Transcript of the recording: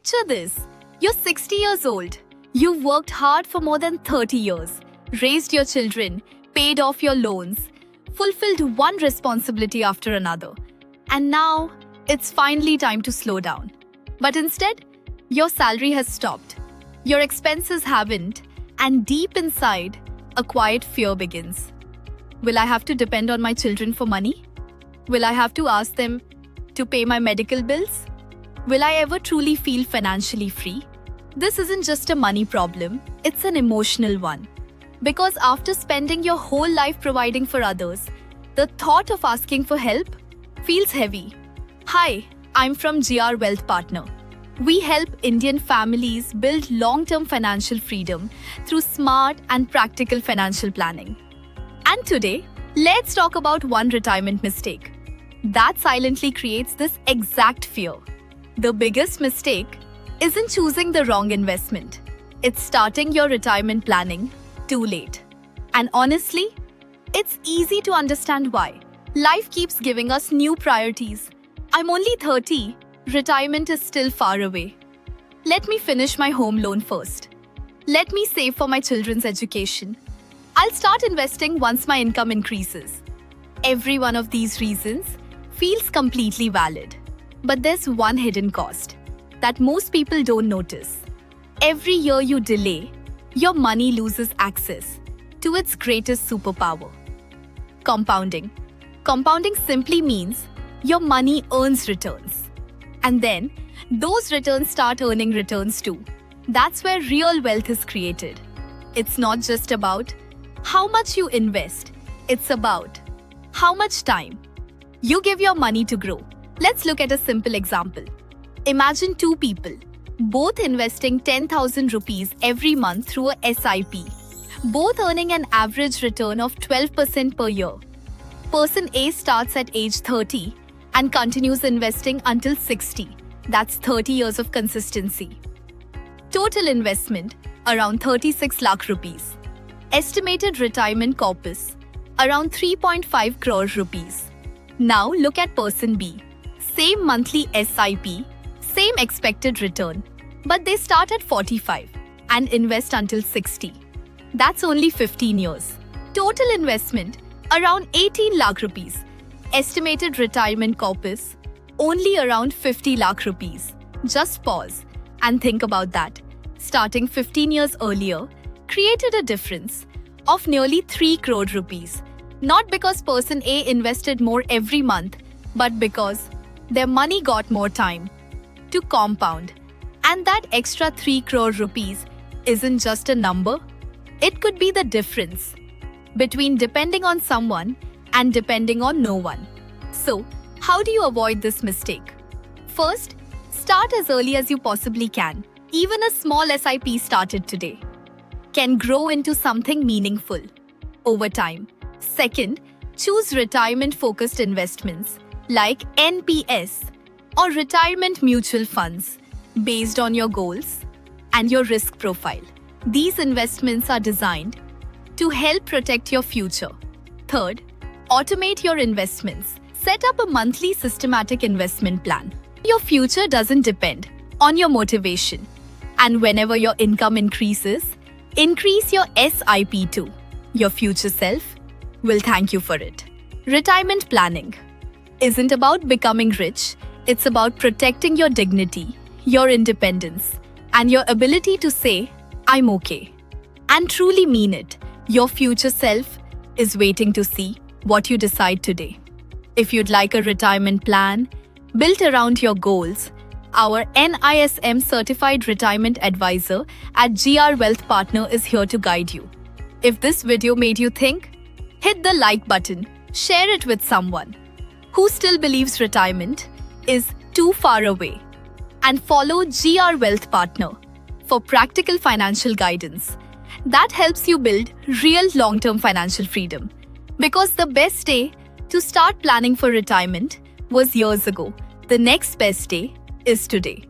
Picture this. You're 60 years old. You've worked hard for more than 30 years, raised your children, paid off your loans, fulfilled one responsibility after another. And now, it's finally time to slow down. But instead, your salary has stopped. Your expenses haven't, and deep inside, a quiet fear begins. Will I have to depend on my children for money? Will I have to ask them to pay my medical bills? Will I ever truly feel financially free? This isn't just a money problem, it's an emotional one. Because after spending your whole life providing for others, the thought of asking for help feels heavy. Hi, I'm from GR Wealth Partner. We help Indian families build long-term financial freedom through smart and practical financial planning. And today, let's talk about one retirement mistake that silently creates this exact fear. The biggest mistake isn't choosing the wrong investment. It's starting your retirement planning too late. And honestly, it's easy to understand why. Life keeps giving us new priorities. I'm only 30. Retirement is still far away. Let me finish my home loan first. Let me save for my children's education. I'll start investing once my income increases. Every one of these reasons feels completely valid. But there's one hidden cost that most people don't notice. Every year you delay, your money loses access to its greatest superpower: compounding. Compounding simply means your money earns returns. And then, those returns start earning returns too. That's where real wealth is created. It's not just about how much you invest, it's about how much time you give your money to grow. Let's look at a simple example. Imagine two people, both investing 10,000 rupees every month through a SIP, both earning an average return of 12% per year. Person A starts at age 30 and continues investing until 60. That's 30 years of consistency. Total investment, around 36 lakh rupees. Estimated retirement corpus, around 3.5 crore rupees. Now look at person B. Same monthly SIP, same expected return, but they start at 45 and invest until 60. That's only 15 years. Total investment, around 18 lakh rupees. Estimated retirement corpus, only around 50 lakh rupees. Just pause and think about that. Starting 15 years earlier created a difference of nearly 3 crore rupees. Not because person A invested more every month, but because their money got more time to compound. And that extra 3 crore rupees isn't just a number. It could be the difference between depending on someone and depending on no one. So, how do you avoid this mistake? First, start as early as you possibly can. Even a small SIP started today can grow into something meaningful over time. Second, choose retirement-focused investments like NPS or retirement mutual funds based on your goals and your risk profile. These investments are designed to help protect your future. Third, automate your investments. Set up a monthly systematic investment plan. Your future doesn't depend on your motivation. And whenever your income increases, increase your SIP too. Your future self will thank you for it. Retirement planning isn't about becoming rich. It's about protecting your dignity, your independence, and your ability to say, I'm okay. And truly mean it. Your future self is waiting to see what you decide today. If you'd like a retirement plan built around your goals, our NISM certified retirement advisor at GR Wealth Partner is here to guide you. If this video made you think, hit the like button, share it with someone who still believes retirement is too far away, and follow GR Wealth Partner for practical financial guidance that helps you build real long-term financial freedom. Because the best day to start planning for retirement was years ago. The next best day is today.